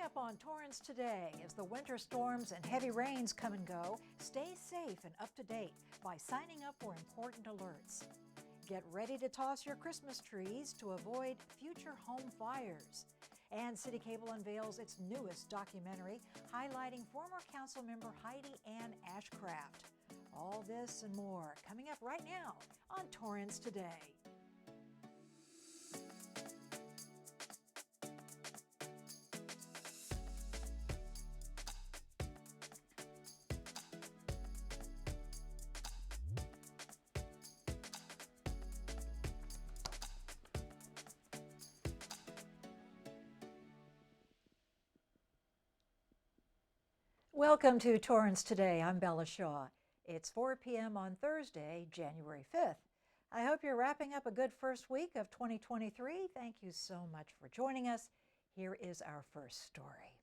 up on Torrance Today, as the winter storms and heavy rains come and go, stay safe and up to date by signing up for important alerts. Get ready to toss your Christmas trees to avoid future home fires. And City Cable unveils its newest documentary highlighting former council member Heidi Ann Ashcraft. All this and more coming up right now on Torrance Today. Welcome to Torrance Today. I'm Bella Shaw. It's 4 p.m. on Thursday, January 5th. I hope you're wrapping up a good first week of 2023. Thank you so much for joining us. Here is our first story.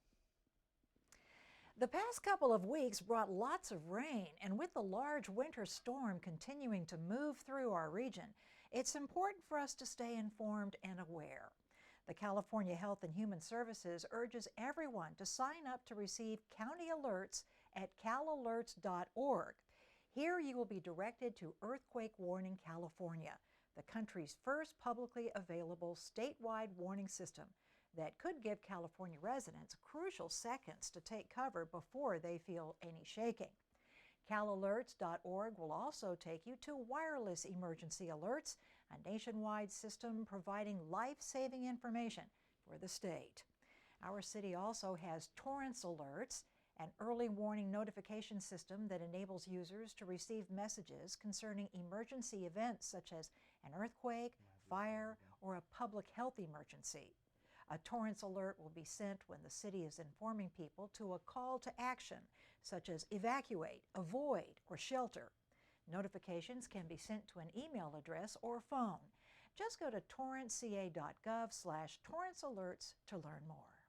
The past couple of weeks brought lots of rain, and with the large winter storm continuing to move through our region, it's important for us to stay informed and aware. The California Health and Human Services urges everyone to sign up to receive county alerts at calalerts.org. Here you will be directed to Earthquake Warning California, the country's first publicly available statewide warning system that could give California residents crucial seconds to take cover before they feel any shaking. calalerts.org will also take you to Wireless Emergency Alerts, a nationwide system providing life-saving information for the state. Our city also has Torrance Alerts, an early warning notification system that enables users to receive messages concerning emergency events such as an earthquake, fire, or a public health emergency. A Torrance alert will be sent when the city is informing people to a call to action, such as evacuate, avoid, or shelter. Notifications can be sent to an email address or phone. Just go to torranceca.gov/torrancealerts to learn more.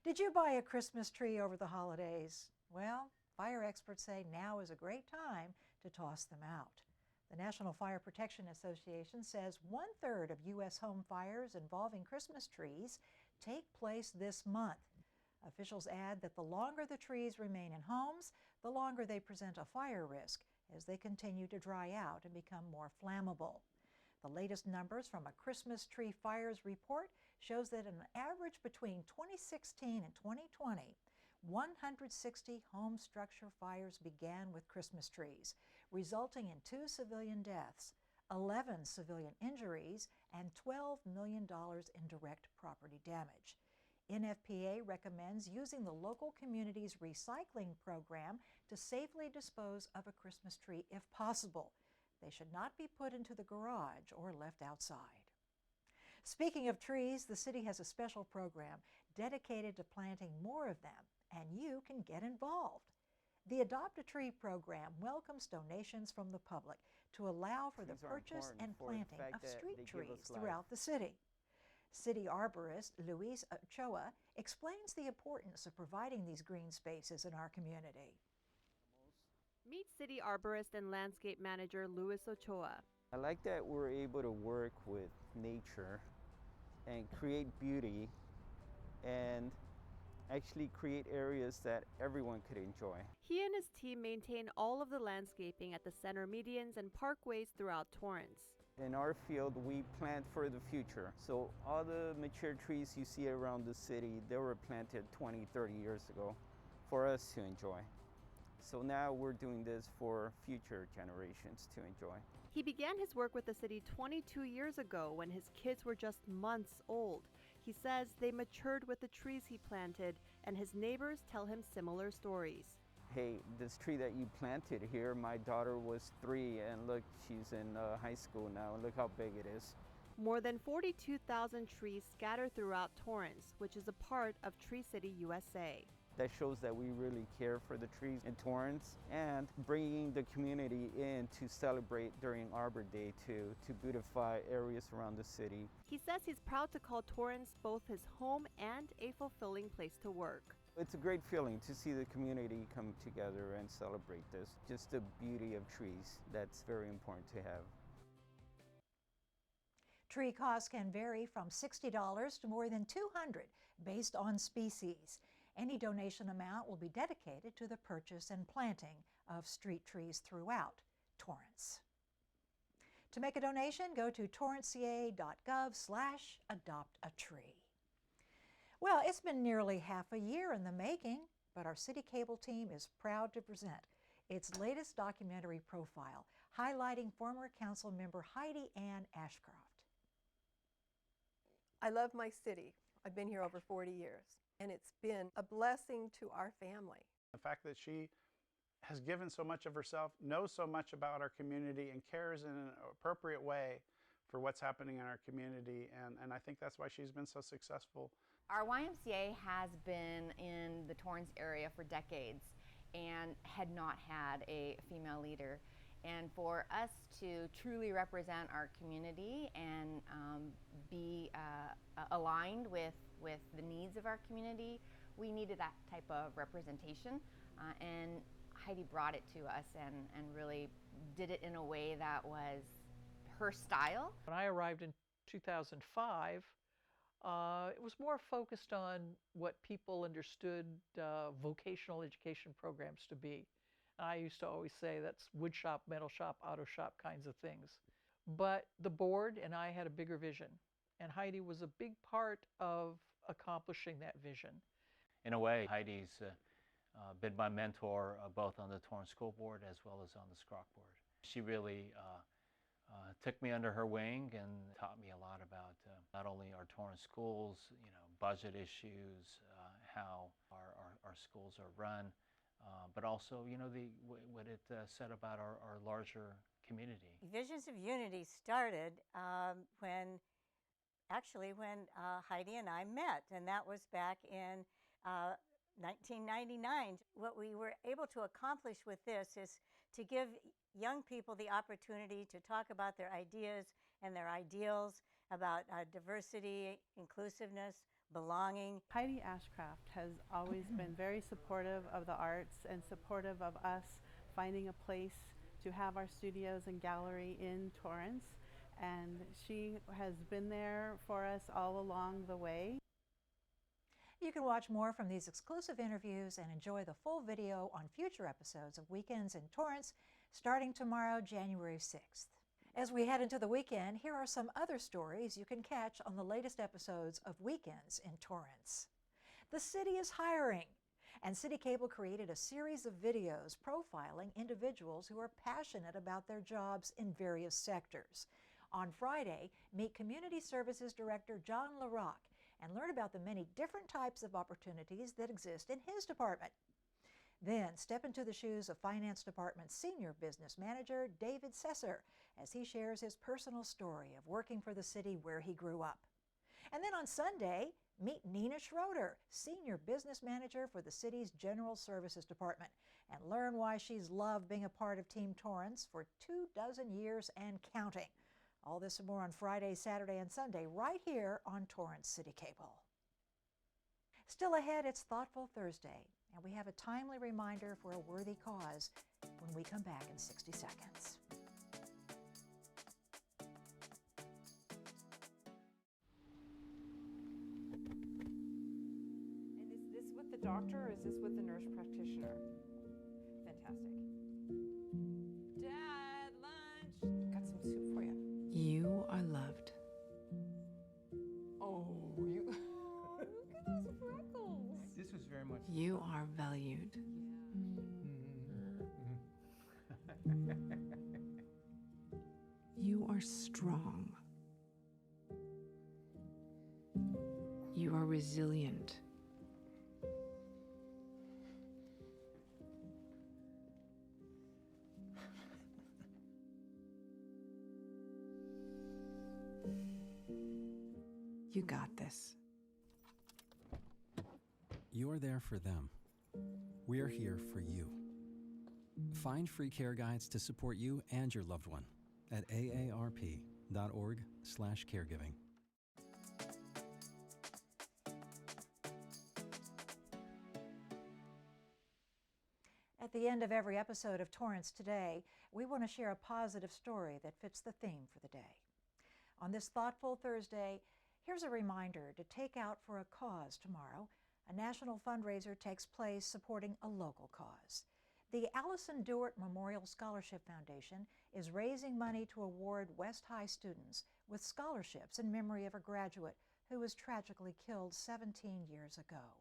Did you buy a Christmas tree over the holidays? Well, fire experts say now is a great time to toss them out. The National Fire Protection Association says 1/3 of U.S. home fires involving Christmas trees take place this month. Officials add that the longer the trees remain in homes, the longer they present a fire risk as they continue to dry out and become more flammable. The latest numbers from a Christmas tree fires report shows that on average between 2016 and 2020, 160 home structure fires began with Christmas trees, resulting in 2 civilian deaths, 11 civilian injuries, and $12 million in direct property damage. NFPA recommends using the local community's recycling program to safely dispose of a Christmas tree if possible. They should not be put into the garage or left outside. Speaking of trees, the city has a special program dedicated to planting more of them, and you can get involved. The Adopt a Tree program welcomes donations from the public to allow for the purchase and planting of street trees throughout the city. City arborist Luis Ochoa explains the importance of providing these green spaces in our community. Meet city arborist and landscape manager Luis Ochoa. I like that we're able to work with nature and create beauty and actually create areas that everyone could enjoy. He and his team maintain all of the landscaping at the center medians and parkways throughout Torrance. In our field, we plant for the future. So all the mature trees you see around the city, they were planted 20, 30 years ago for us to enjoy. So now we're doing this for future generations to enjoy. He began his work with the city 22 years ago when his kids were just months old. He says they matured with the trees he planted, and his neighbors tell him similar stories. Hey, this tree that you planted here, my daughter was 3, and look, she's in high school now. Look how big it is. More than 42,000 trees scattered throughout Torrance, which is a part of Tree City, USA. That shows that we really care for the trees in Torrance, and bringing the community in to celebrate during Arbor Day to beautify areas around the city. He says he's proud to call Torrance both his home and a fulfilling place to work. It's a great feeling to see the community come together and celebrate this. Just the beauty of trees, that's very important to have. Tree costs can vary from $60 to more than $200 based on species. Any donation amount will be dedicated to the purchase and planting of street trees throughout Torrance. To make a donation, go to torranceca.gov/adopt-a-tree. Well, it's been nearly half a year in the making, but our City Cable team is proud to present its latest documentary profile, highlighting former council member Heidi Ann Ashcraft. I love my city. I've been here over 40 years, and it's been a blessing to our family. The fact that she has given so much of herself, knows so much about our community, and cares in an appropriate way for what's happening in our community, and I think that's why she's been so successful. Our YMCA has been in the Torrance area for decades and had not had a female leader. And for us to truly represent our community and be aligned with the needs of our community, we needed that type of representation. And Heidi brought it to us and really did it in a way that was her style. When I arrived in 2005, it was more focused on what people understood vocational education programs to be. I used to always say that's wood shop, metal shop, auto shop kinds of things. But the board and I had a bigger vision, and Heidi was a big part of accomplishing that vision. In a way, Heidi's been my mentor both on the Torrance School Board as well as on the SCROC Board. She really took me under her wing and taught me a lot about not only our Torrance schools, budget issues, how our schools are run, but also, what it said about our larger community. Visions of Unity started when Heidi and I met, and that was back in 1999. What we were able to accomplish with this is to give young people the opportunity to talk about their ideas and their ideals, about diversity, inclusiveness, belonging. Heidi Ashcraft has always been very supportive of the arts and supportive of us finding a place to have our studios and gallery in Torrance, and she has been there for us all along the way. You can watch more from these exclusive interviews and enjoy the full video on future episodes of Weekends in Torrance starting tomorrow, January 6th. As we head into the weekend, here are some other stories you can catch on the latest episodes of Weekends in Torrance. The city is hiring, and City Cable created a series of videos profiling individuals who are passionate about their jobs in various sectors. On Friday, meet Community Services Director John LaRock and learn about the many different types of opportunities that exist in his department. Then step into the shoes of Finance Department Senior Business Manager David Sesser as he shares his personal story of working for the city where he grew up. And then on Sunday, meet Nina Schroeder, Senior Business Manager for the city's General Services Department, and learn why she's loved being a part of Team Torrance for 24 years and counting. All this and more on Friday, Saturday, and Sunday right here on Torrance City Cable. Still ahead, it's Thoughtful Thursday, and we have a timely reminder for a worthy cause when we come back in 60 seconds. And is this with the doctor or is this with the nurse practitioner? Fantastic. Dad, lunch. Got some soup for you. You are loved. Oh, you. Look at those freckles. This was very much. You are valued. You are strong. You are resilient. You got this. You're there for them. We're here for you. Find free care guides to support you and your loved one at aarp.org/caregiving. At the end of every episode of Torrance Today, we want to share a positive story that fits the theme for the day. On this thoughtful Thursday, here's a reminder to take out for a cause tomorrow. A national fundraiser takes place supporting a local cause. The Allison Dewart Memorial Scholarship Foundation is raising money to award West High students with scholarships in memory of a graduate who was tragically killed 17 years ago.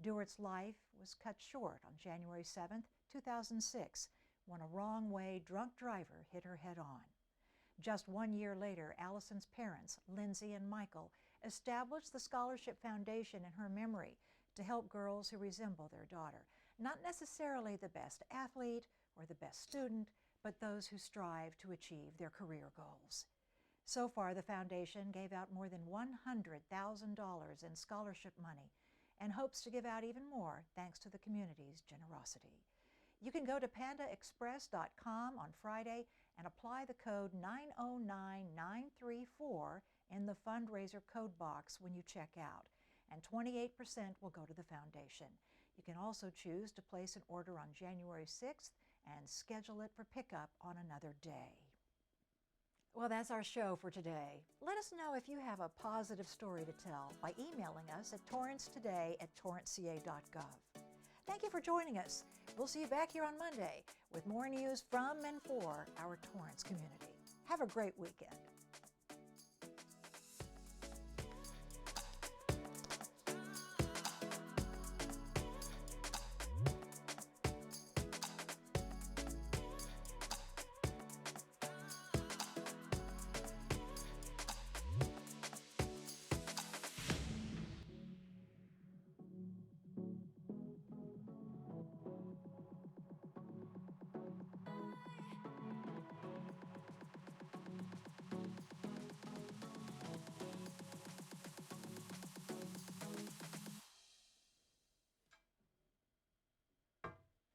Dewart's life was cut short on January 7, 2006, when a wrong-way drunk driver hit her head-on. Just 1 year later, Allison's parents, Lindsay and Michael, established the Scholarship Foundation in her memory to help girls who resemble their daughter, not necessarily the best athlete or the best student, but those who strive to achieve their career goals. So far, the foundation gave out more than $100,000 in scholarship money and hopes to give out even more thanks to the community's generosity. You can go to pandaexpress.com on Friday and apply the code 909934 in the fundraiser code box when you check out, and 28% will go to the foundation. You can also choose to place an order on January 6th and schedule it for pickup on another day. Well, that's our show for today. Let us know if you have a positive story to tell by emailing us at torranceToday@torranceca.gov. Thank you for joining us. We'll see you back here on Monday with more news from and for our Torrance community. Have a great weekend.